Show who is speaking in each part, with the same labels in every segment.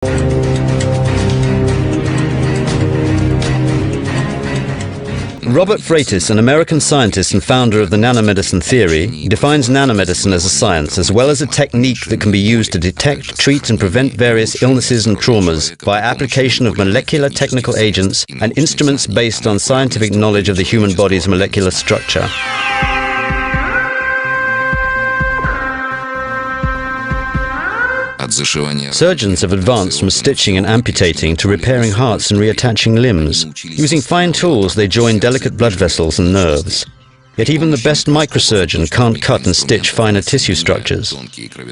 Speaker 1: Robert Freitas, an American scientist and founder of the nanomedicine theory, defines nanomedicine as a science as well as a technique that can be used to detect, treat and prevent various illnesses and traumas by application of molecular technical agents and instruments based on scientific knowledge of the human body's molecular structure. Surgeons have advanced from stitching and amputating to repairing hearts and reattaching limbs. Using fine tools, they join delicate blood vessels and nerves. Yet even the best microsurgeon can't cut and stitch finer tissue structures.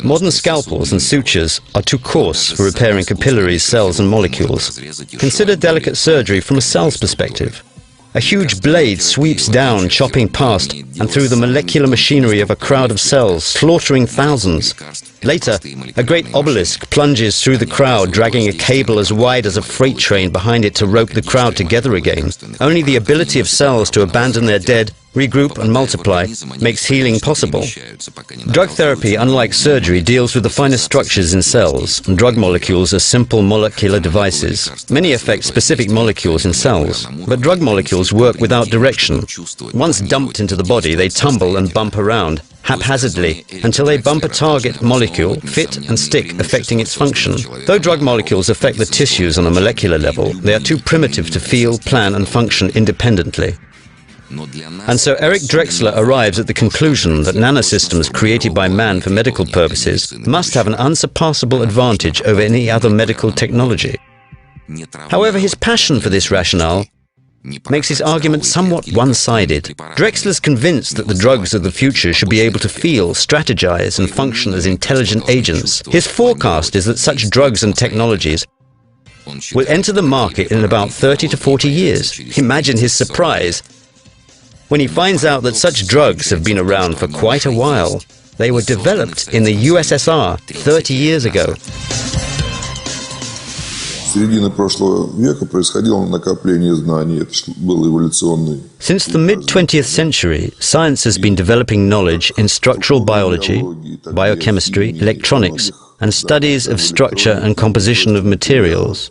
Speaker 1: Modern scalpels and sutures are too coarse for repairing capillaries, cells and molecules. Consider delicate surgery from a cell's perspective. A huge blade sweeps down, chopping past and through the molecular machinery of a crowd of cells, slaughtering thousands. Later, a great obelisk plunges through the crowd, dragging a cable as wide as a freight train behind it to rope the crowd together again. Only the ability of cells to abandon their dead, regroup and multiply makes healing possible. Drug therapy, unlike surgery, deals with the finest structures in cells, and drug molecules are simple molecular devices. Many affect specific molecules in cells, but drug molecules work without direction. Once dumped into the body, they tumble and bump around, haphazardly, until they bump a target molecule, fit and stick, affecting its function. Though drug molecules affect the tissues on a molecular level, they are too primitive to feel, plan and function independently. And so Eric Drexler arrives at the conclusion that nanosystems created by man for medical purposes must have an unsurpassable advantage over any other medical technology. However, his passion for this rationale makes his argument somewhat one-sided. Drexler's convinced that the drugs of the future should be able to feel, strategize and function as intelligent agents. His forecast is that such drugs and technologies will enter the market in about 30 to 40 years. Imagine his surprise when he finds out that such drugs have been around for quite a while. They were developed in the USSR 30 years ago. Since the mid-20th century, science has been developing knowledge in structural biology, biochemistry, electronics, and studies of structure and composition of materials.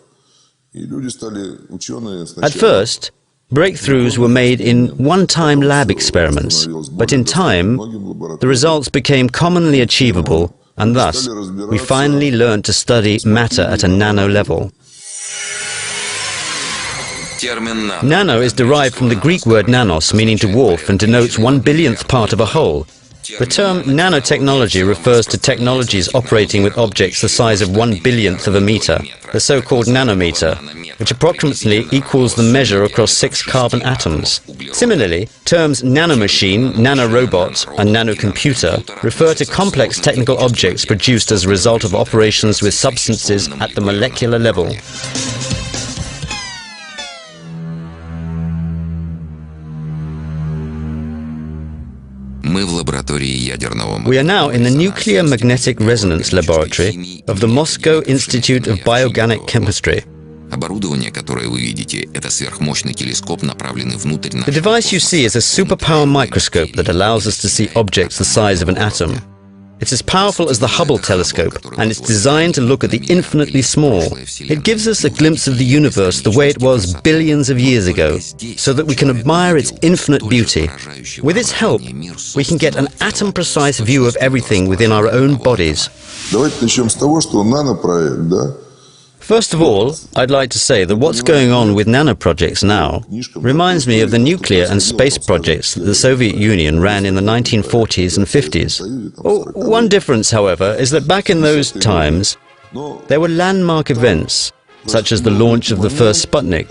Speaker 1: At first, breakthroughs were made in one-time lab experiments, but in time, the results became commonly achievable, and thus, we finally learned to study matter at a nano level. Nano is derived from the Greek word nanos, meaning to dwarf, and denotes 1/billionth part of a whole. The term nanotechnology refers to technologies operating with objects the size of 1/billionth of a meter, the so-called nanometer, which approximately equals the measure across 6 carbon atoms. Similarly, terms nanomachine, nanorobot, and nanocomputer refer to complex technical objects produced as a result of operations with substances at the molecular level. We are now in the Nuclear Magnetic Resonance Laboratory of the Moscow Institute of Bioorganic Chemistry. The device you see is a superpower microscope that allows us to see objects the size of an atom. It's as powerful as the Hubble telescope, and it's designed to look at the infinitely small. It gives us a glimpse of the universe the way it was billions of years ago, so that we can admire its infinite beauty. With its help, we can get an atom-precise view of everything within our own bodies. First of all, I'd like to say that what's going on with nanoprojects now reminds me of the nuclear and space projects that the Soviet Union ran in the 1940s and 50s. One difference, however, is that back in those times, there were landmark events, such as the launch of the first Sputnik,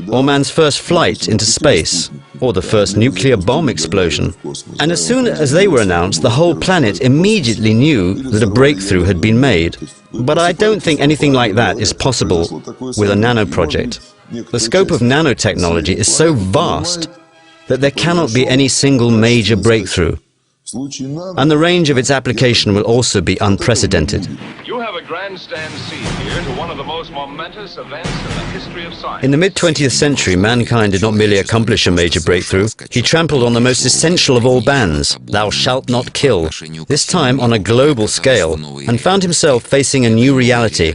Speaker 1: or man's first flight into space, or the first nuclear bomb explosion. And as soon as they were announced, the whole planet immediately knew that a breakthrough had been made. But I don't think anything like that is possible with a nano project. The scope of nanotechnology is so vast that there cannot be any single major breakthrough. And the range of its application will also be unprecedented.
Speaker 2: You have a grandstand seat here to one of the most momentous events in the history of science.
Speaker 1: In the mid-20th century, mankind did not merely accomplish a major breakthrough, he trampled on the most essential of all bans, "Thou shalt not kill," this time on a global scale, and found himself facing a new reality.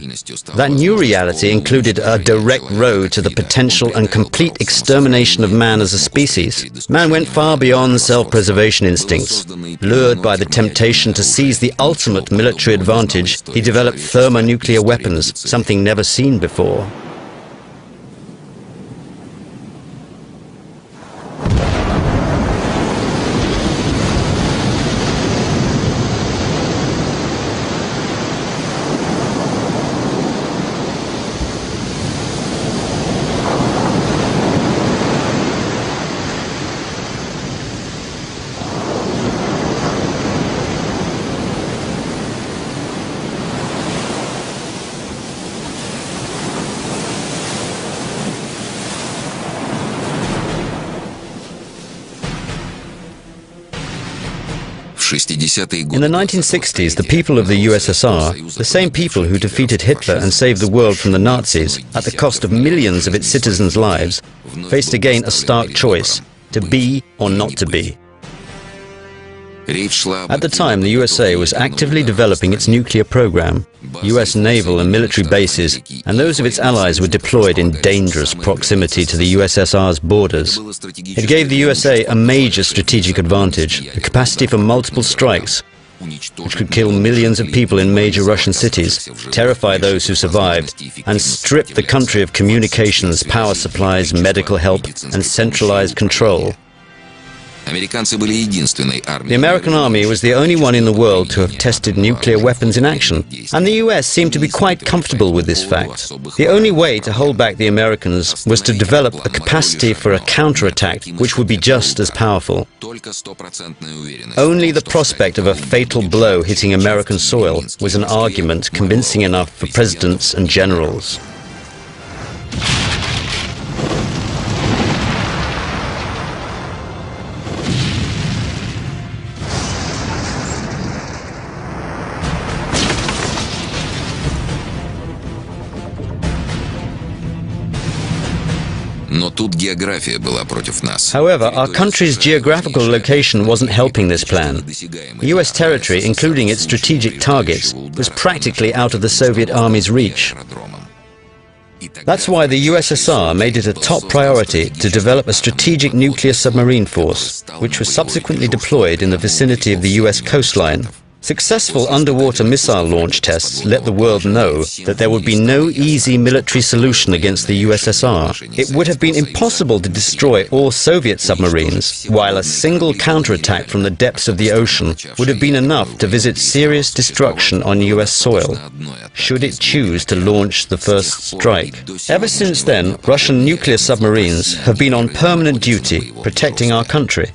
Speaker 1: That new reality included a direct road to the potential and complete extermination of man as a species. Man went far beyond self-preservation instincts. Lured by the temptation to seize the ultimate military advantage, he developed thermonuclear weapons, something never seen before. In the 1960s, the people of the USSR, the same people who defeated Hitler and saved the world from the Nazis at the cost of millions of its citizens' lives, faced again a stark choice: to be or not to be. At the time, the USA was actively developing its nuclear program. US naval and military bases and those of its allies were deployed in dangerous proximity to the USSR's borders. It gave the USA a major strategic advantage, the capacity for multiple strikes, which could kill millions of people in major Russian cities, terrify those who survived, and strip the country of communications, power supplies, medical help, and centralized control. The American army was the only one in the world to have tested nuclear weapons in action, and the US seemed to be quite comfortable with this fact. The only way to hold back the Americans was to develop a capacity for a counterattack which would be just as powerful. Only the prospect of a fatal blow hitting American soil was an argument convincing enough for presidents and generals. However, our country's geographical location wasn't helping this plan. US territory, including its strategic targets, was practically out of the Soviet Army's reach. That's why the USSR made it a top priority to develop a strategic nuclear submarine force, which was subsequently deployed in the vicinity of the US coastline. Successful underwater missile launch tests let the world know that there would be no easy military solution against the USSR. It would have been impossible to destroy all Soviet submarines, while a single counterattack from the depths of the ocean would have been enough to visit serious destruction on US soil, should it choose to launch the first strike. Ever since then, Russian nuclear submarines have been on permanent duty, protecting our country.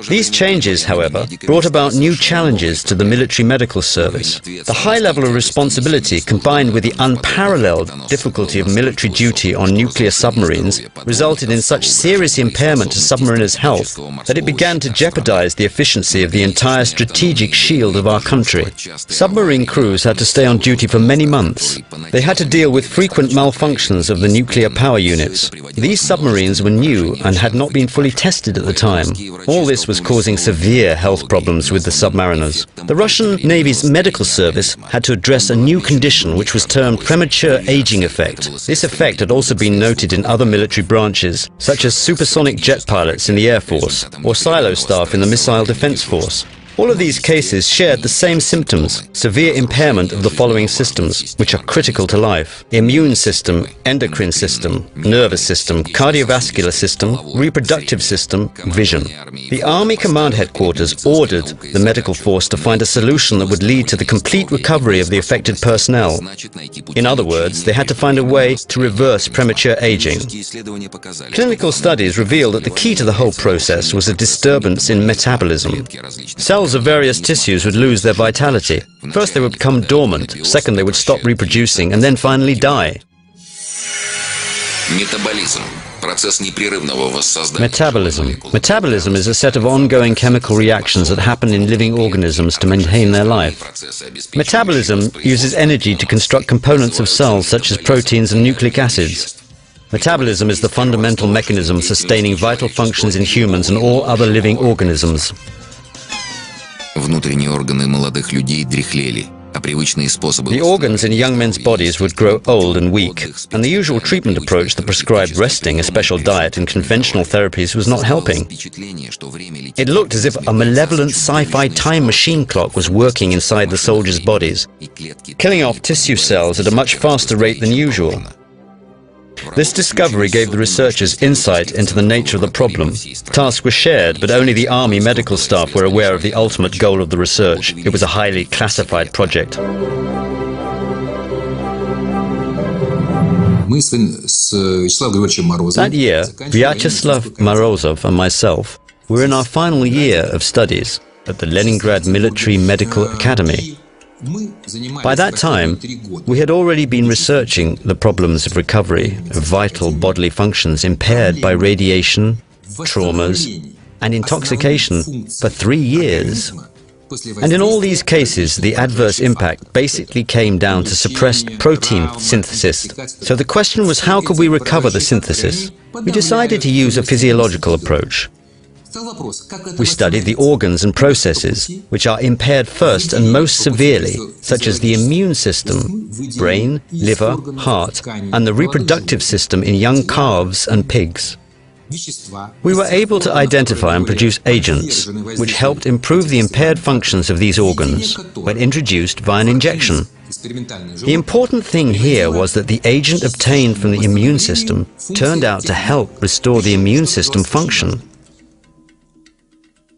Speaker 1: These changes, however, brought about new challenges to the military medical service. The high level of responsibility combined with the unparalleled difficulty of military duty on nuclear submarines resulted in such serious impairment to submariners' health that it began to jeopardize the efficiency of the entire strategic shield of our country. Submarine crews had to stay on duty for many months. They had to deal with frequent malfunctions of the nuclear power units. These submarines were new and had not been fully tested at the time. All this was causing severe health problems with the submariners. The Russian Navy's medical service had to address a new condition which was termed premature aging effect. This effect had also been noted in other military branches, such as supersonic jet pilots in the Air Force or silo staff in the Missile Defense Force. All of these cases shared the same symptoms: severe impairment of the following systems, which are critical to life: immune system, endocrine system, nervous system, cardiovascular system, reproductive system, vision. The Army Command Headquarters ordered the medical force to find a solution that would lead to the complete recovery of the affected personnel. In other words, they had to find a way to reverse premature aging. Clinical studies revealed that the key to the whole process was a disturbance in metabolism. Cells of various tissues would lose their vitality. First they would become dormant, second they would stop reproducing, and then finally die.
Speaker 3: Метаболизм.
Speaker 1: Metabolism. Metabolism is a set of ongoing chemical reactions that happen in living organisms to maintain their life. Metabolism uses energy to construct components of cells such as proteins and nucleic acids. Metabolism is the fundamental mechanism sustaining vital functions in humans and all other living organisms. The organs in young men's bodies would grow old and weak, and the usual treatment approach, the prescribed resting, a special diet, and conventional therapies was not helping. It looked as if a malevolent sci-fi time machine clock was working inside the soldiers' bodies, killing off tissue cells at a much faster rate than usual. This discovery gave the researchers insight into the nature of the problem. The task was shared, but only the army medical staff were aware of the ultimate goal of the research. It was a highly classified project. That year, Vyacheslav Morozov and myself were in our final year of studies at the Leningrad Military Medical Academy. By that time, we had already been researching the problems of recovery of vital bodily functions impaired by radiation, traumas, and intoxication for 3 years. And in all these cases, the adverse impact basically came down to suppressed protein synthesis. So the question was, how could we recover the synthesis? We decided to use a physiological approach. We studied the organs and processes which are impaired first and most severely, such as the immune system, brain, liver, heart, and the reproductive system in young calves and pigs. We were able to identify and produce agents which helped improve the impaired functions of these organs when introduced via an injection. The important thing here was that the agent obtained from the immune system turned out to help restore the immune system function.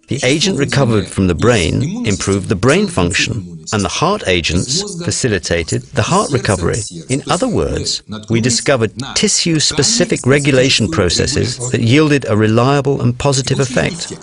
Speaker 1: The agent recovered from the brain improved the brain function, and the heart agents facilitated the heart recovery. In other words, we discovered tissue-specific regulation processes that yielded a reliable and positive effect.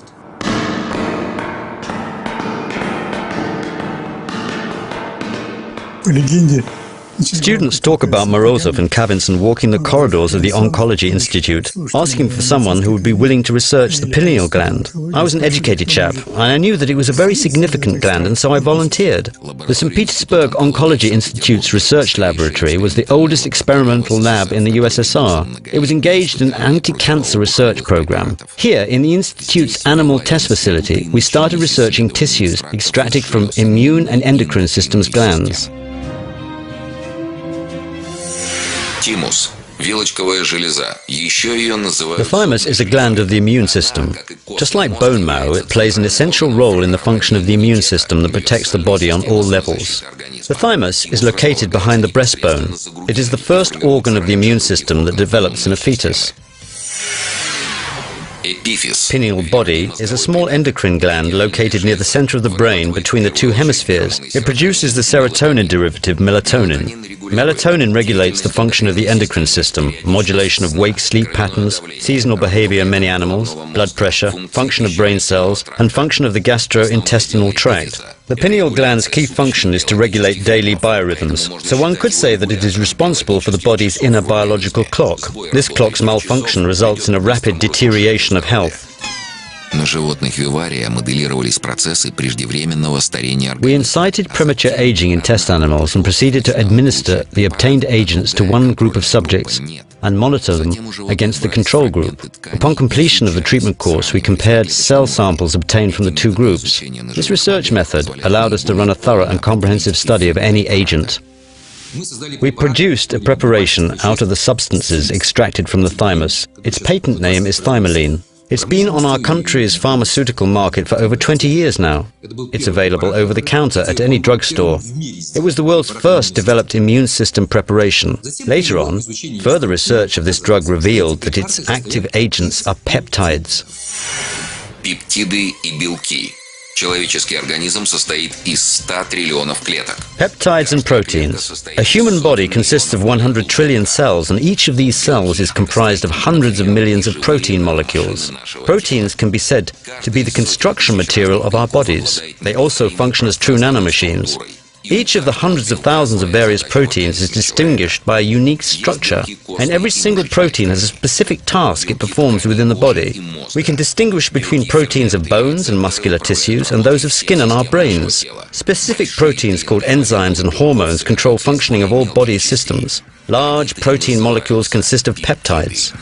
Speaker 1: Students talk about Morozov and Kavinson walking the corridors of the Oncology Institute, asking for someone who would be willing to research the pineal gland. I was an educated chap, and I knew that it was a very significant gland, and so I volunteered. The St. Petersburg Oncology Institute's research laboratory was the oldest experimental lab in the USSR. It was engaged in an anti-cancer research program. Here, in the Institute's animal test facility, we started researching tissues extracted from immune and endocrine systems glands. The thymus is a gland of the immune system. Just like bone marrow, it plays an essential role in the function of the immune system that protects the body on all levels. The thymus is located behind the breastbone. It is the first organ of the immune system that develops in a fetus. Pineal body is a small endocrine gland located near the center of the brain between the two hemispheres. It produces the serotonin derivative melatonin. Melatonin regulates the function of the endocrine system, modulation of wake-sleep patterns, seasonal behavior in many animals, blood pressure, function of brain cells, and function of the gastrointestinal tract. The pineal gland's key function is to regulate daily biorhythms, so one could say that it is responsible for the body's inner biological clock. This clock's malfunction results in a rapid deterioration of health. We incited premature aging in test animals and proceeded to administer the obtained agents to one group of subjects and monitor them against the control group. Upon completion of the treatment course, we compared cell samples obtained from the two groups. This research method allowed us to run a thorough and comprehensive study of any agent. We produced a preparation out of the substances extracted from the thymus. Its patent name is Thymoline. It's been on our country's pharmaceutical market for over 20 years now. It's available over the counter at any drugstore. It was the world's first developed immune system preparation. Later on, further research of this drug revealed that its active agents are peptides. Peptides and proteins. A human body consists of 100 trillion cells, and each of these cells is comprised of hundreds of millions of protein molecules. Proteins can be said to be the construction material of our bodies. They also function as true nanomachines. Each of the hundreds of thousands of various proteins is distinguished by a unique structure, and every single protein has a specific task it performs within the body. We can distinguish between proteins of bones and muscular tissues and those of skin and our brains. Specific proteins called enzymes and hormones control functioning of all body systems. Large protein molecules consist of peptides.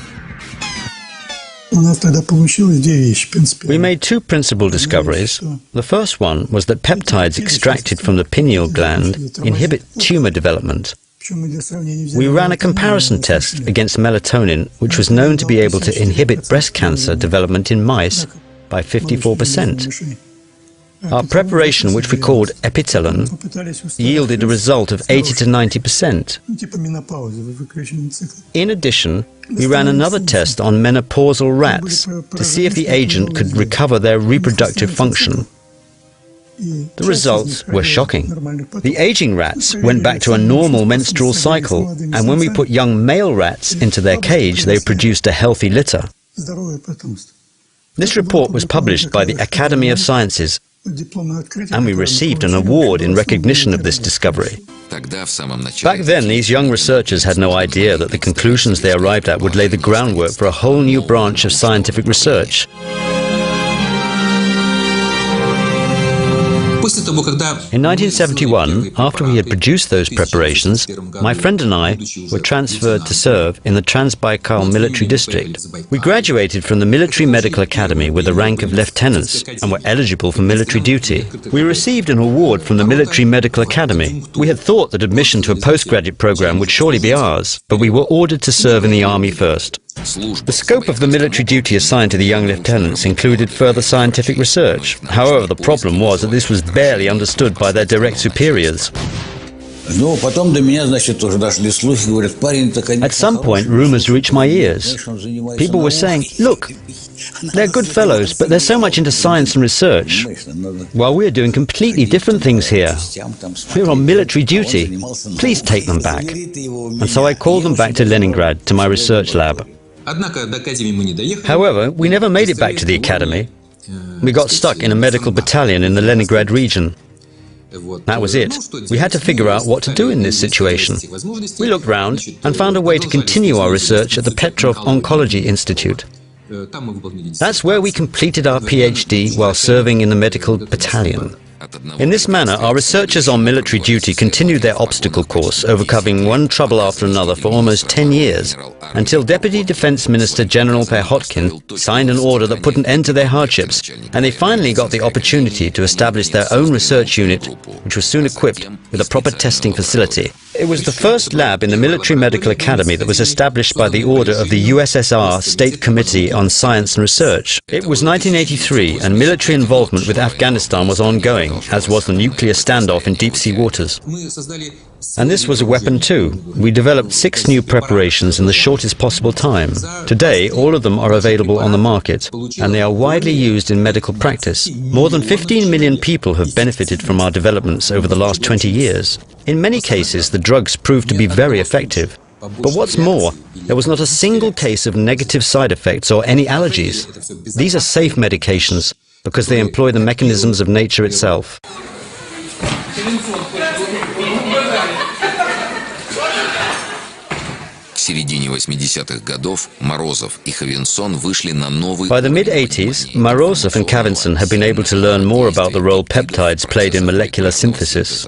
Speaker 1: We made two principal discoveries. The first one was that peptides extracted from the pineal gland inhibit tumor development. We ran a comparison test against melatonin, which was known to be able to inhibit breast cancer development in mice by 54%. Our preparation, which we called epitelon, yielded a result of 80 to 90%. In addition, we ran another test on menopausal rats to see if the agent could recover their reproductive function. The results were shocking. The aging rats went back to a normal menstrual cycle, and when we put young male rats into their cage, they produced a healthy litter. This report was published by the Academy of Sciences, and we received an award in recognition of this discovery. Back then, these young researchers had no idea that the conclusions they arrived at would lay the groundwork for a whole new branch of scientific research. In 1971, after we had produced those preparations, my friend and I were transferred to serve in the Trans-Baikal Military District. We graduated from the Military Medical Academy with the rank of lieutenants and were eligible for military duty. We received an award from the Military Medical Academy. We had thought that admission to a postgraduate program would surely be ours, but we were ordered to serve in the army first. The scope of the military duty assigned to the young lieutenants included further scientific research. However, the problem was that this was barely understood by their direct superiors. At some point, rumors reached my ears. People were saying, "Look, they're good fellows, but they're so much into science and research, while we're doing completely different things here. We're on military duty. Please take them back." And so I called them back to Leningrad, to my research lab. However, we never made it back to the academy. We got stuck in a medical battalion in the Leningrad region. That was it. We had to figure out what to do in this situation. We looked round and found a way to continue our research at the Petrov Oncology Institute. That's where we completed our PhD while serving in the medical battalion. In this manner, our researchers on military duty continued their obstacle course, overcoming one trouble after another for almost 10 years, until Deputy Defense Minister General Perhotkin signed an order that put an end to their hardships, and they finally got the opportunity to establish their own research unit, which was soon equipped with a proper testing facility. It was the first lab in the Military Medical Academy that was established by the order of the USSR State Committee on Science and Research. It was 1983, and military involvement with Afghanistan was ongoing, as was the nuclear standoff in deep-sea waters. And this was a weapon too. We developed 6 new preparations in the shortest possible time. Today, all of them are available on the market, and they are widely used in medical practice. More than 15 million people have benefited from our developments over the last 20 years. In many cases, the drugs proved to be very effective. But what's more, there was not a single case of negative side effects or any allergies. These are safe medications because they employ the mechanisms of nature itself. By the mid-80s, Morozov and Kavinson had been able to learn more about the role peptides played in molecular synthesis.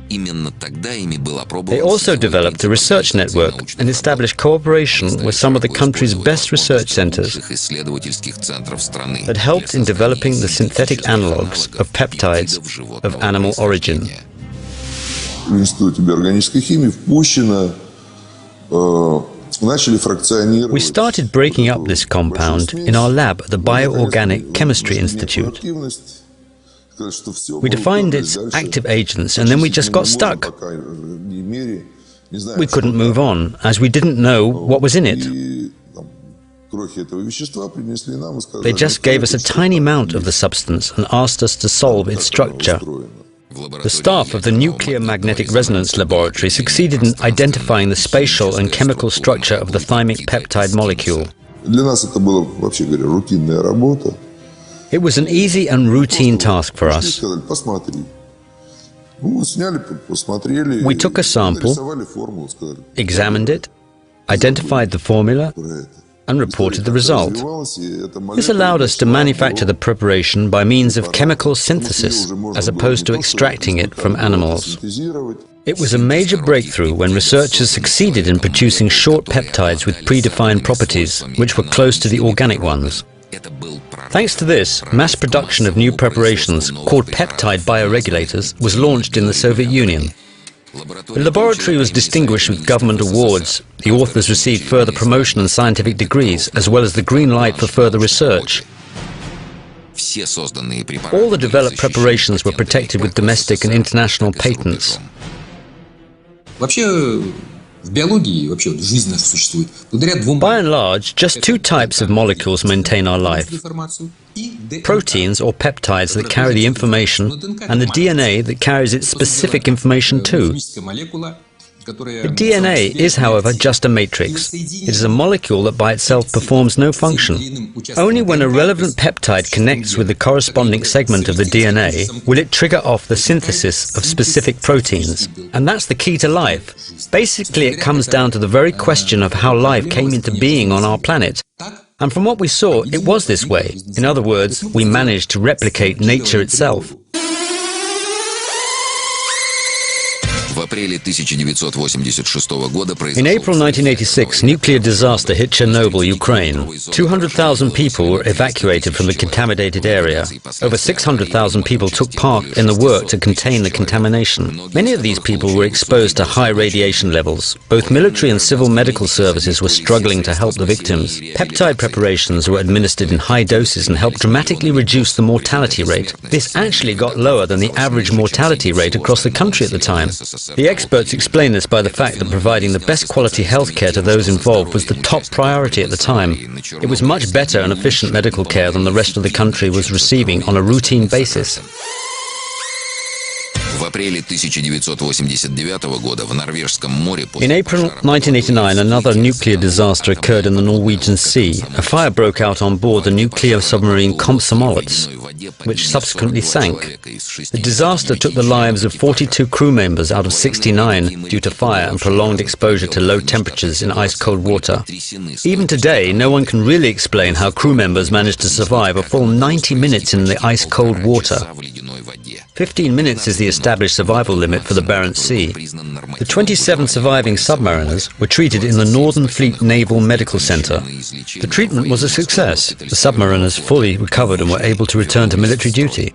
Speaker 1: They also developed a research network and established cooperation with some of the country's best research centers that helped in developing the synthetic analogues of peptides of animal origin. We started breaking up this compound in our lab at the Bioorganic Chemistry Institute. We defined its active agents, and then we just got stuck. We couldn't move on, as we didn't know what was in it. They just gave us a tiny amount of the substance and asked us to solve its structure. The staff of the Nuclear Magnetic Resonance Laboratory succeeded in identifying the spatial and chemical structure of the thymic peptide molecule. It was an easy and routine task for us. We took a sample, examined it, identified the formula, and reported the result. This allowed us to manufacture the preparation by means of chemical synthesis, as opposed to extracting it from animals. It was a major breakthrough when researchers succeeded in producing short peptides with predefined properties, which were close to the organic ones. Thanks to this, mass production of new preparations, called peptide bioregulators, was launched in the Soviet Union. The laboratory was distinguished with government awards, the authors received further promotion and scientific degrees, as well as the green light for further research. All the developed preparations were protected with domestic and international patents. By and large, just two types of molecules maintain our life: proteins or peptides that carry the information, and the DNA that carries its specific information too. The DNA is, however, just a matrix. It is a molecule that by itself performs no function. Only when a relevant peptide connects with the corresponding segment of the DNA will it trigger off the synthesis of specific proteins. And that's the key to life. Basically, it comes down to the very question of how life came into being on our planet. And from what we saw, it was this way. In other words, we managed to replicate nature itself. In April 1986, nuclear disaster hit Chernobyl, Ukraine. 200,000 people were evacuated from the contaminated area. Over 600,000 people took part in the work to contain the contamination. Many of these people were exposed to high radiation levels. Both military and civil medical services were struggling to help the victims. Peptide preparations were administered in high doses and helped dramatically reduce the mortality rate. This actually got lower than the average mortality rate across the country at the time. The experts explain this by the fact that providing the best quality healthcare to those involved was the top priority at the time. It was much better and efficient medical care than the rest of the country was receiving on a routine basis. In April 1989, another nuclear disaster occurred in the Norwegian Sea. A fire broke out on board the nuclear submarine Komsomolets, which subsequently sank. The disaster took the lives of 42 crew members out of 69 due to fire and prolonged exposure to low temperatures in ice-cold water. Even today, no one can really explain how crew members managed to survive a full 90 minutes in the ice-cold water. 15 minutes is the established survival limit for the Barents Sea. The 27 surviving submariners were treated in the Northern Fleet Naval Medical Center. The treatment was a success. The submariners fully recovered and were able to return to military duty.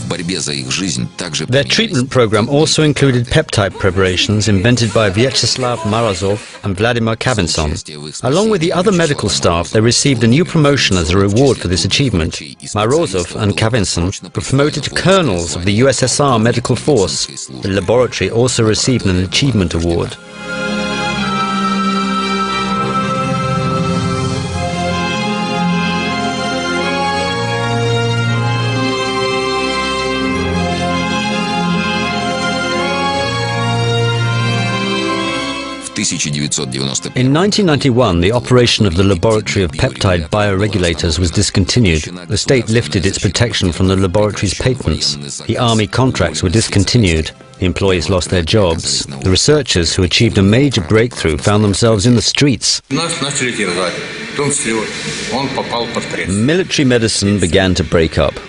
Speaker 1: Their treatment program also included peptide preparations invented by Vyacheslav Morozov and Vladimir Kavinson. Along with the other medical staff, they received a new promotion as a reward for this achievement. Morozov and Kavinson were promoted to colonels of the USSR Medical Force. The laboratory also received an achievement award. In 1991, the operation of the laboratory of peptide bioregulators was discontinued. The state lifted its protection from the laboratory's patents. The army contracts were discontinued. The employees lost their jobs. The researchers who achieved a major breakthrough found themselves in the streets. Military medicine began to break up.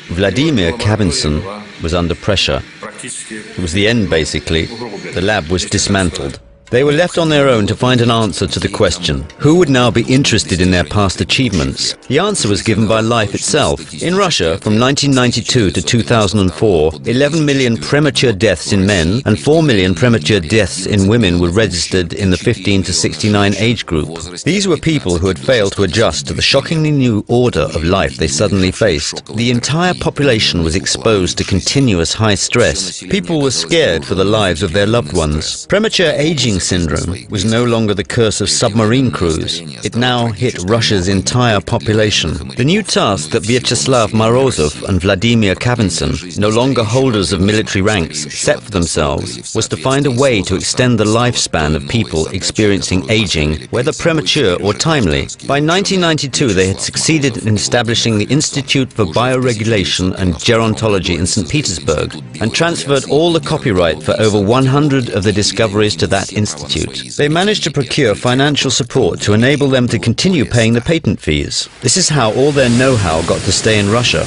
Speaker 1: Vladimir Kavinson was under pressure. It was the end, basically. The lab was dismantled. They were left on their own to find an answer to the question, who would now be interested in their past achievements? The answer was given by life itself. In Russia, from 1992 to 2004, 11 million premature deaths in men and 4 million premature deaths in women were registered in the 15 to 69 age group. These were people who had failed to adjust to the shockingly new order of life they suddenly faced. The entire population was exposed to continuous high stress. People were scared for the lives of their loved ones. Premature aging sinking syndrome was no longer the curse of submarine crews. It now hit Russia's entire population. The new task that Vyacheslav Morozov and Vladimir Kavinson, no longer holders of military ranks, set for themselves was to find a way to extend the lifespan of people experiencing aging, whether premature or timely. By 1992, they had succeeded in establishing the Institute for Bioregulation and Gerontology in St. Petersburg and transferred all the copyright for over 100 of the discoveries to that institute. They managed to procure financial support to enable them to continue paying the patent fees. This is how all their know-how got to stay in Russia.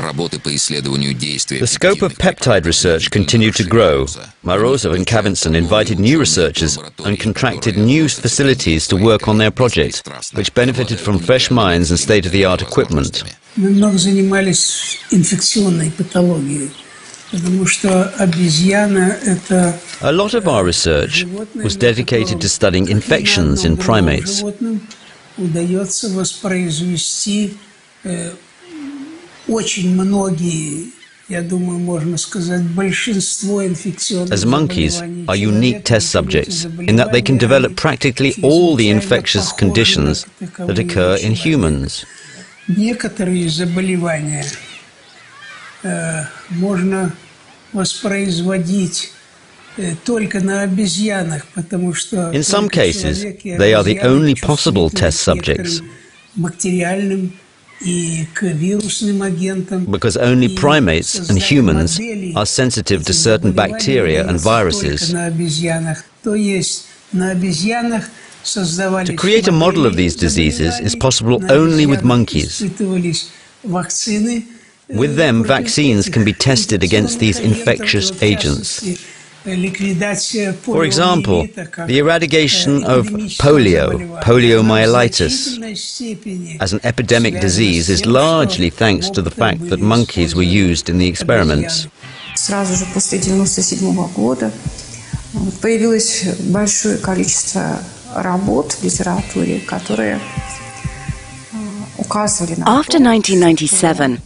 Speaker 1: The scope of peptide research continued to grow. Morozov and Kavinson invited new researchers and contracted new facilities to work on their project, which benefited from fresh minds and state-of-the-art equipment. A lot of our research was dedicated to studying infections in primates. As monkeys are unique test subjects in that they can develop practically all the infectious conditions that occur in humans. In some cases, they are the only possible test subjects, because only primates and humans are sensitive to certain bacteria and viruses. To create a model of these diseases is possible only with monkeys. With them, vaccines can be tested against these infectious agents. For example, the eradication of poliomyelitis, as an epidemic disease is largely thanks to the fact that monkeys were used in the experiments.
Speaker 3: Сразу же после 1997 года появилось большое количество работ в литературе, которые указывали на...
Speaker 4: After 1997,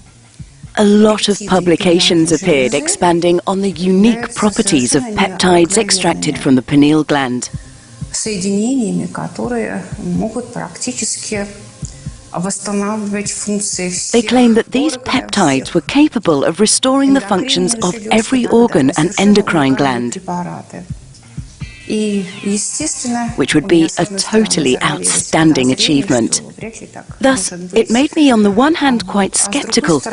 Speaker 4: a lot of publications appeared expanding on the unique properties of peptides extracted from the pineal gland.
Speaker 3: Соединениями, которые могут практически восстанавливать функции всех.
Speaker 4: They claim that these peptides were capable of restoring the functions of every organ and endocrine gland, which would be a totally outstanding achievement. Thus, it made me on the one hand quite skeptical,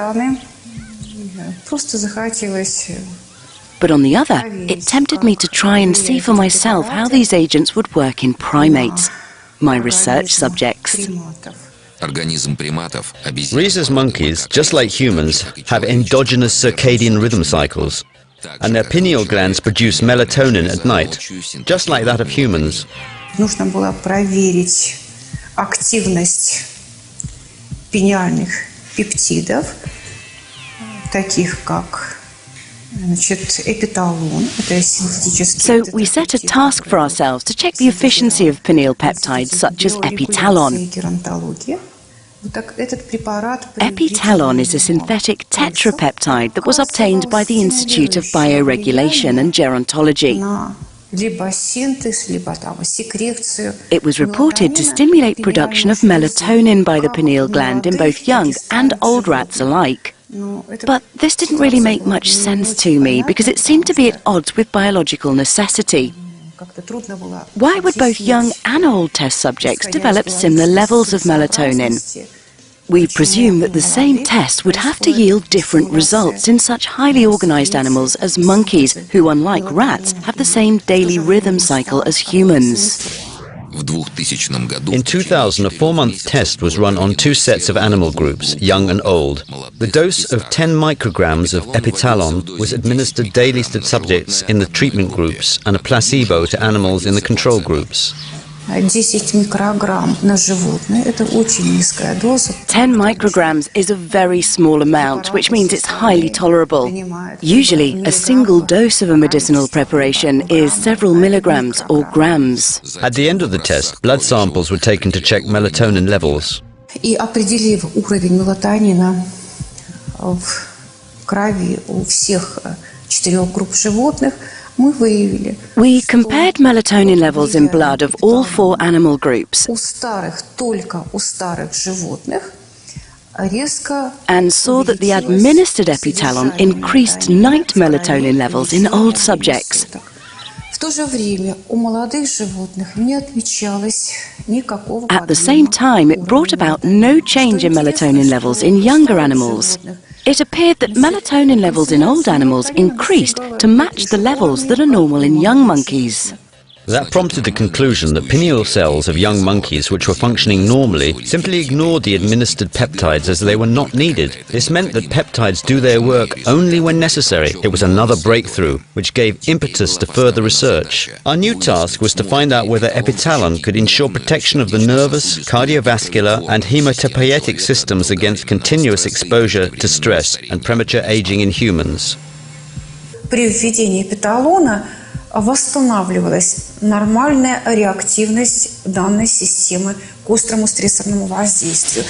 Speaker 4: but on the other, it tempted me to try and see for myself how these agents would work in primates, my research subjects.
Speaker 1: Rhesus monkeys, just like humans, have endogenous circadian rhythm cycles, and their pineal glands produce melatonin at night, just like that of humans.
Speaker 3: Нужно было проверить активность пениальных пептидов, таких как эпиталон, это синтетический.
Speaker 4: So we set a task for ourselves to check the efficiency of pineal peptides such as epitalon. Epitalon is a synthetic tetrapeptide that was obtained by the Institute of Bioregulation and Gerontology. It was reported to stimulate production of melatonin by the pineal gland in both young and old rats alike. But this didn't really make much sense to me because it seemed to be at odds with biological necessity. Why would both young and old test subjects develop similar levels of melatonin? We presume that the same test would have to yield different results in such highly organized animals as monkeys, who, unlike rats, have the same daily rhythm cycle as humans.
Speaker 1: In 2000, a 4-month test was run on 2 sets of animal groups, young and old. The dose of 10 micrograms of epitalon was administered daily to subjects in the treatment groups and a placebo to animals in the control groups.
Speaker 3: 10 микрограмм на животное – это очень низкая доза.
Speaker 4: 10 micrograms is a very small amount, which means it's highly tolerable. Usually, a single dose of a medicinal preparation is several milligrams or grams.
Speaker 1: At the end of the test, blood samples were taken to check melatonin levels.
Speaker 3: И определив уровень мелатонина в крови у всех 4 групп животных, мы выявили.
Speaker 4: We compared melatonin levels in blood of all 4 animal groups
Speaker 3: Только у старых животных резко
Speaker 4: and saw that the administered epitalon increased night melatonin levels in old subjects.
Speaker 3: В то же время у молодых животных не отмечалось никакого
Speaker 4: At the same time, it brought about no change in melatonin levels in younger animals. It appeared that melatonin levels in old animals increased to match the levels that are normal in young monkeys.
Speaker 1: That prompted the conclusion that pineal cells of young monkeys which were functioning normally simply ignored the administered peptides as they were not needed. This meant that peptides do their work only when necessary. It was another breakthrough, which gave impetus to further research. Our new task was to find out whether epitalon could ensure protection of the nervous, cardiovascular and hematopoietic systems against continuous exposure to stress and premature aging in humans.
Speaker 3: При введении эпиталона восстанавливалась нормальная реактивность данной системы к острому стрессовому воздействию.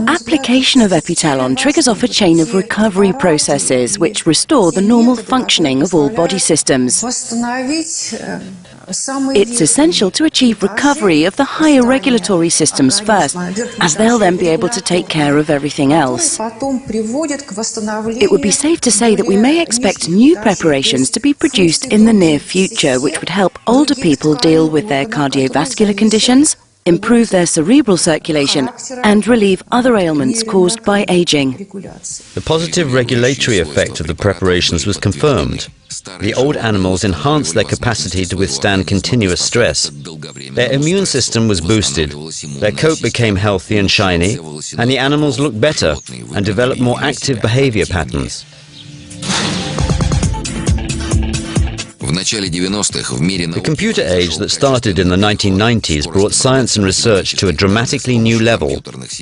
Speaker 4: Application of epitalon triggers off a chain of recovery processes which restore the normal functioning of all body systems. It's essential to achieve recovery of the higher regulatory systems first, as they'll then be able to take care of everything else. It would be safe to say that we may expect new preparations to be produced in the near future which would help older people deal with their cardiovascular conditions, improve their cerebral circulation, and relieve other ailments caused by aging.
Speaker 1: The positive regulatory effect of the preparations was confirmed. The old animals enhanced their capacity to withstand continuous stress. Their immune system was boosted, their coat became healthy and shiny, and the animals looked better and developed more active behavior patterns. The computer age that started in the 1990s brought science and research to a dramatically new level.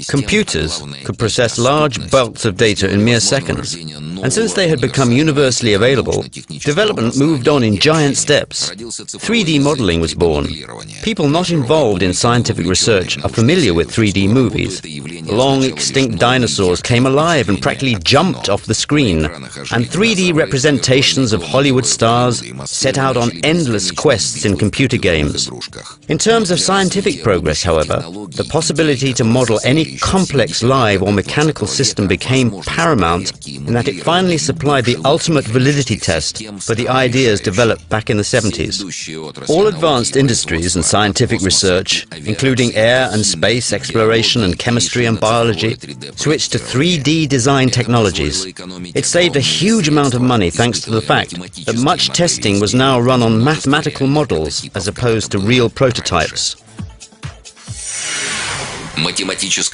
Speaker 1: Computers could process large bulks of data in mere seconds. And since they had become universally available, development moved on in giant steps. 3D modeling was born. People not involved in scientific research are familiar with 3D movies. Long extinct dinosaurs came alive and practically jumped off the screen. And 3D representations of Hollywood stars set out on endless quests in computer games. In terms of scientific progress, however, the possibility to model any complex live or mechanical system became paramount in that it finally supplied the ultimate validity test for the ideas developed back in the 70s. All advanced industries and scientific research, including air and space exploration and chemistry and biology, switched to 3D design technologies. It saved a huge amount of money thanks to the fact that much testing was now run on mathematical models as opposed to real prototypes.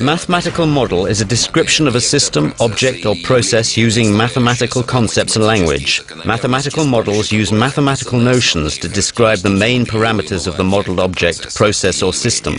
Speaker 1: Mathematical model is a description of a system, object or process using mathematical concepts and language. Mathematical models use mathematical notions to describe the main parameters of the modeled object, process or system.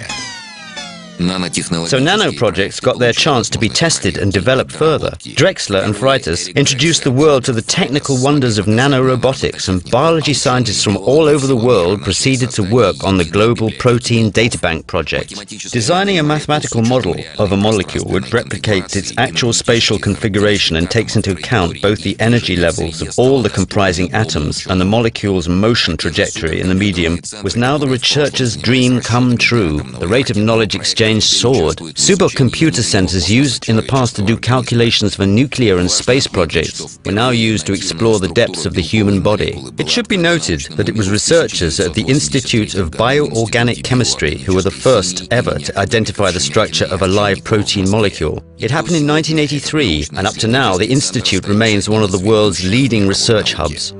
Speaker 1: So nano projects got their chance to be tested and developed further. Drexler and Freitas introduced the world to the technical wonders of nanorobotics, and biology scientists from all over the world proceeded to work on the Global Protein Databank project. Designing a mathematical model of a molecule would replicate its actual spatial configuration and takes into account both the energy levels of all the comprising atoms and the molecule's motion trajectory in the medium was now the researcher's dream come true. The rate of knowledge exchange soared. Supercomputer centers used in the past to do calculations for nuclear and space projects were now used to explore the depths of the human body. It should be noted that it was researchers at the Institute of Bioorganic Chemistry who were the first ever to identify the structure of a live protein molecule. It happened in 1983, and up to now the Institute remains one of the world's leading research hubs.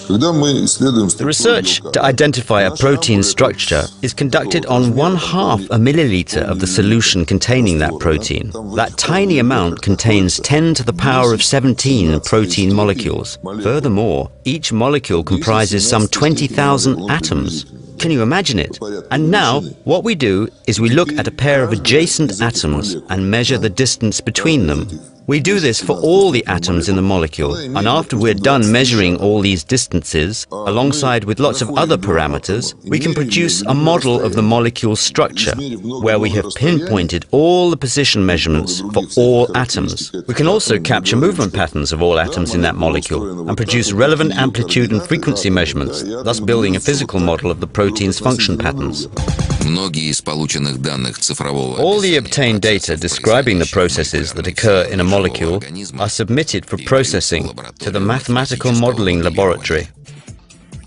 Speaker 1: The research to identify a protein structure is conducted on 1/2 a milliliter of the solution containing that protein. That tiny amount contains 10 to the power of 17 protein molecules. Furthermore, each molecule comprises some 20,000 atoms. Can you imagine it? And now, what we do is we look at a pair of adjacent atoms and measure the distance between them. We do this for all the atoms in the molecule, and after we're done measuring all these distances, alongside with lots of other parameters, we can produce a model of the molecule's structure, where we have pinpointed all the position measurements for all atoms. We can also capture movement patterns of all atoms in that molecule, and produce relevant amplitude and frequency measurements, thus building a physical model of the protein's function patterns. All the obtained data describing the processes that occur in a molecule are submitted for processing to the mathematical modeling laboratory.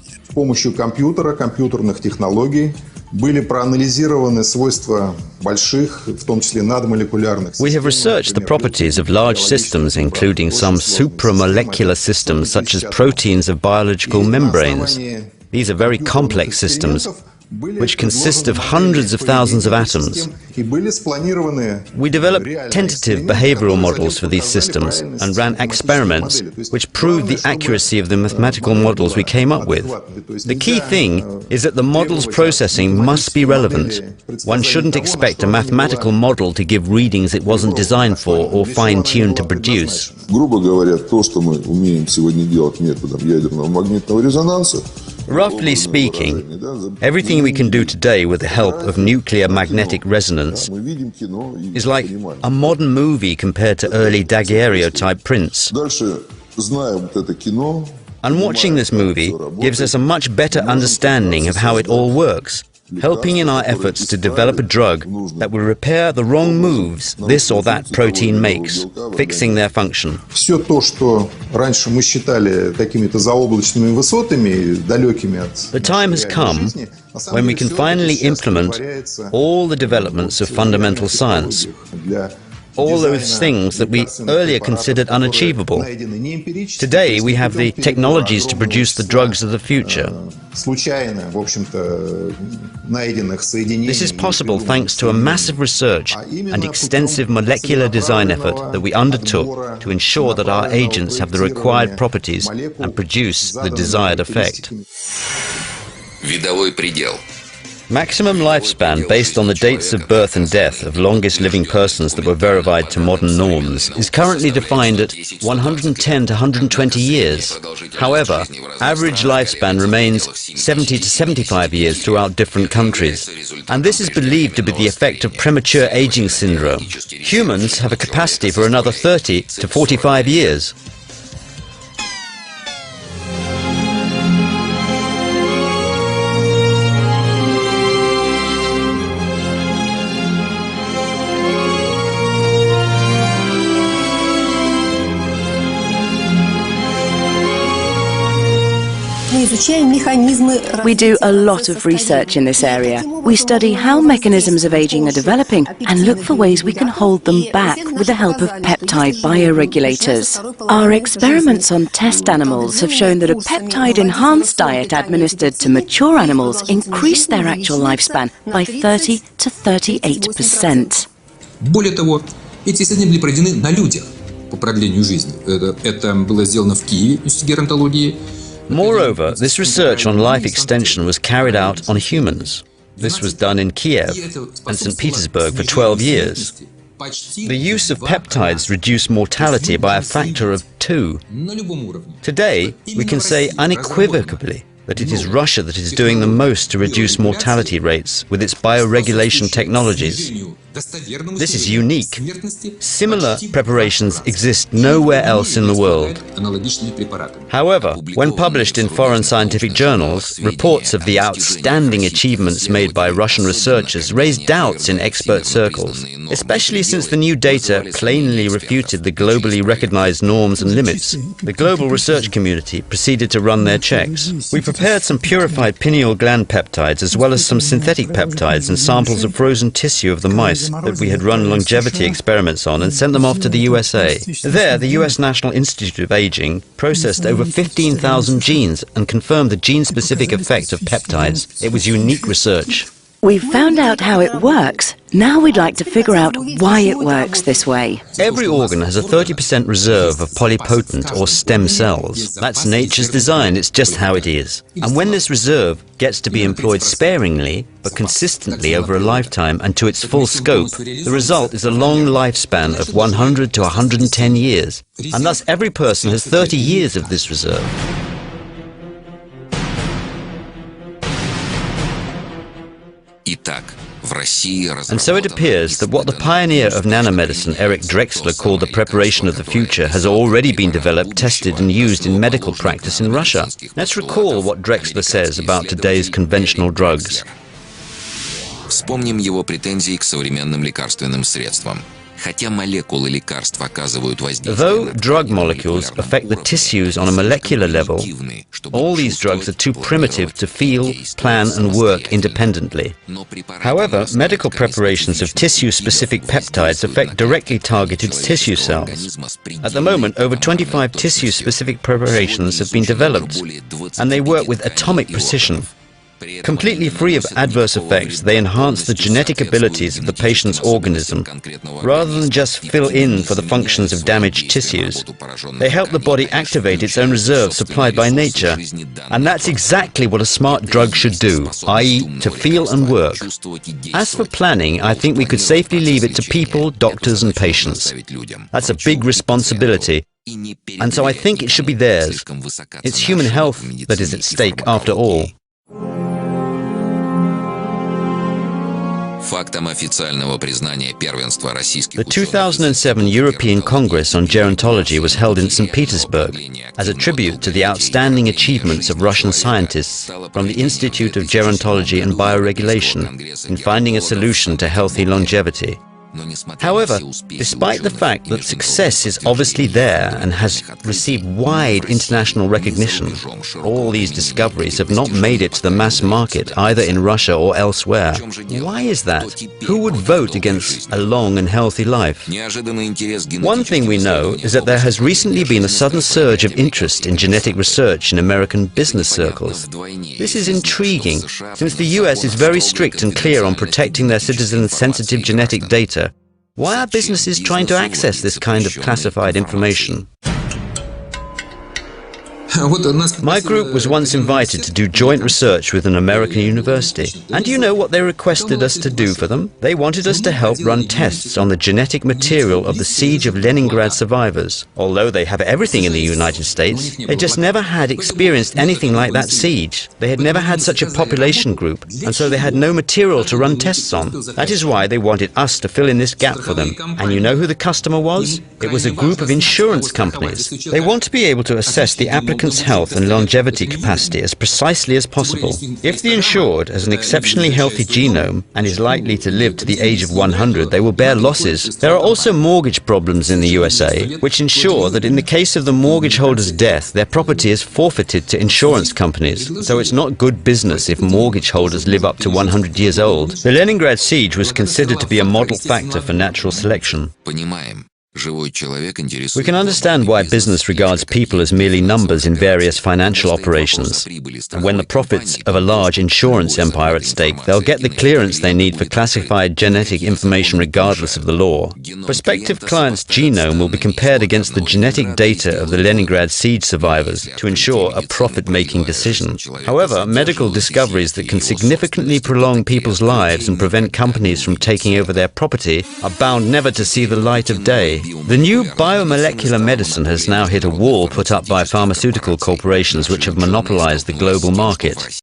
Speaker 5: С помощью компьютера, компьютерных технологий были проанализированы свойства больших, в том числе надмолекулярных.
Speaker 1: We have researched the properties of large systems, including some supramolecular systems such as proteins of biological membranes. These are very complex systems, which consist of hundreds of thousands of atoms. We developed tentative behavioral models for these systems and ran experiments which proved the accuracy of the mathematical models we came up with. The key thing is that the model's processing must be relevant. One shouldn't expect a mathematical model to give readings it wasn't designed for or fine-tuned to produce.
Speaker 5: Грубо говоря, то, что мы умеем сегодня делать методом ядерного магнитного резонанса.
Speaker 1: Roughly speaking, everything we can do today with the help of nuclear magnetic resonance is like a modern movie compared to early daguerreotype prints. And watching this movie gives us a much better understanding of how it all works, helping in our efforts to develop a drug that will repair the wrong moves this or that protein makes, fixing their function.
Speaker 5: Все то, что раньше мы считали какими-то заоблачными высотами, далекими от.
Speaker 1: The time has come when we can finally implement all the developments of fundamental science, all those things that we earlier considered unachievable. Today we have the technologies to produce the drugs of the future. This is possible thanks to a massive research and extensive molecular design effort that we undertook to ensure that our agents have the required properties and produce the desired effect.
Speaker 6: Видовой предел.
Speaker 1: Maximum lifespan based on the dates of birth and death of longest living persons that were verified to modern norms is currently defined at 110 to 120 years. However, average lifespan remains 70 to 75 years throughout different countries, and this is believed to be the effect of premature aging syndrome. Humans have a capacity for another 30 to 45 years.
Speaker 4: We do a lot of research in this area. We study how mechanisms of aging are developing and look for ways we can hold them back with the help of peptide bioregulators. Our experiments on test animals have shown that a peptide-enhanced diet administered to mature animals increased their actual lifespan by 30 to 38%.
Speaker 7: Более того, эти исследования были проведены на людях по продлению жизни. Это было сделано в Киеве, в Институте геронтологии.
Speaker 1: Moreover, this research on life extension was carried out on humans. This was done in Kiev and St. Petersburg for 12 years. The use of peptides reduced mortality by a factor of 2. Today, we can say unequivocally that it is Russia that is doing the most to reduce mortality rates with its bioregulation technologies. This is unique. Similar preparations exist nowhere else in the world. However, when published in foreign scientific journals, reports of the outstanding achievements made by Russian researchers raised doubts in expert circles, especially since the new data plainly refuted the globally recognized norms and limits. The global research community proceeded to run their checks. We prepared some purified pineal gland peptides as well as some synthetic peptides and samples of frozen tissue of the mice that we had run longevity experiments on and sent them off to the USA. There, the US National Institute of Aging processed over 15,000 genes and confirmed the gene-specific effect of peptides. It was unique research.
Speaker 4: We've found out how it works. Now we'd like to figure out why it works this way.
Speaker 1: Every organ has a 30% reserve of polypotent or stem cells. That's nature's design, it's just how it is. And when this reserve gets to be employed sparingly, but consistently over a lifetime and to its full scope, the result is a long lifespan of 100 to 110 years. And thus every person has 30 years of this reserve. And so it appears that what the pioneer of nanomedicine, Eric Drexler, called the preparation of the future has already been developed, tested and used in medical practice in Russia. Let's recall what Drexler says about today's conventional drugs.
Speaker 6: Вспомним его претензии к современным лекарственным средствам.
Speaker 1: Though drug molecules affect the tissues on a molecular level, all these drugs are too primitive to feel, plan and work independently. However, medical preparations of tissue-specific peptides affect directly targeted tissue cells. At the moment, over 25 tissue-specific preparations have been developed, and they work with atomic precision. Completely free of adverse effects, they enhance the genetic abilities of the patient's organism. Rather than just fill in for the functions of damaged tissues, they help the body activate its own reserves supplied by nature. And that's exactly what a smart drug should do, i.e. to feel and work. As for planning, I think we could safely leave it to people, doctors and patients. That's a big responsibility. And so I think it should be theirs. It's human health that is at stake after all. The 2007 European Congress on Gerontology was held in St. Petersburg as a tribute to the outstanding achievements of Russian scientists from the Institute of Gerontology and Bioregulation in finding a solution to healthy longevity. However, despite the fact that success is obviously there and has received wide international recognition, all these discoveries have not made it to the mass market either in Russia or elsewhere. Why is that? Who would vote against a long and healthy life? One thing we know is that there has recently been a sudden surge of interest in genetic research in American business circles. This is intriguing, since the US is very strict and clear on protecting their citizens' sensitive genetic data. Why are businesses trying to access this kind of classified information? My group was once invited to do joint research with an American university. And do you know what they requested us to do for them? They wanted us to help run tests on the genetic material of the siege of Leningrad survivors. Although they have everything in the United States, they just never had experienced anything like that siege. They had never had such a population group, and so they had no material to run tests on. That is why they wanted us to fill in this gap for them. And you know who the customer was? It was a group of insurance companies. They want to be able to assess the applicant's health and longevity capacity as precisely as possible. If the insured has an exceptionally healthy genome and is likely to live to the age of 100, they will bear losses. There are also mortgage problems in the USA, which ensure that in the case of the mortgage holder's death, their property is forfeited to insurance companies. So it's not good business if mortgage holders live up to 100 years old. The Leningrad siege was considered to be a model factor for natural selection. We can understand why business regards people as merely numbers in various financial operations. And when the profits of a large insurance empire are at stake, they'll get the clearance they need for classified genetic information regardless of the law. Prospective clients' genome will be compared against the genetic data of the Leningrad siege survivors to ensure a profit-making decision. However, medical discoveries that can significantly prolong people's lives and prevent companies from taking over their property are bound never to see the light of day. The new biomolecular medicine has now hit a wall put up by pharmaceutical corporations which have monopolized the global market.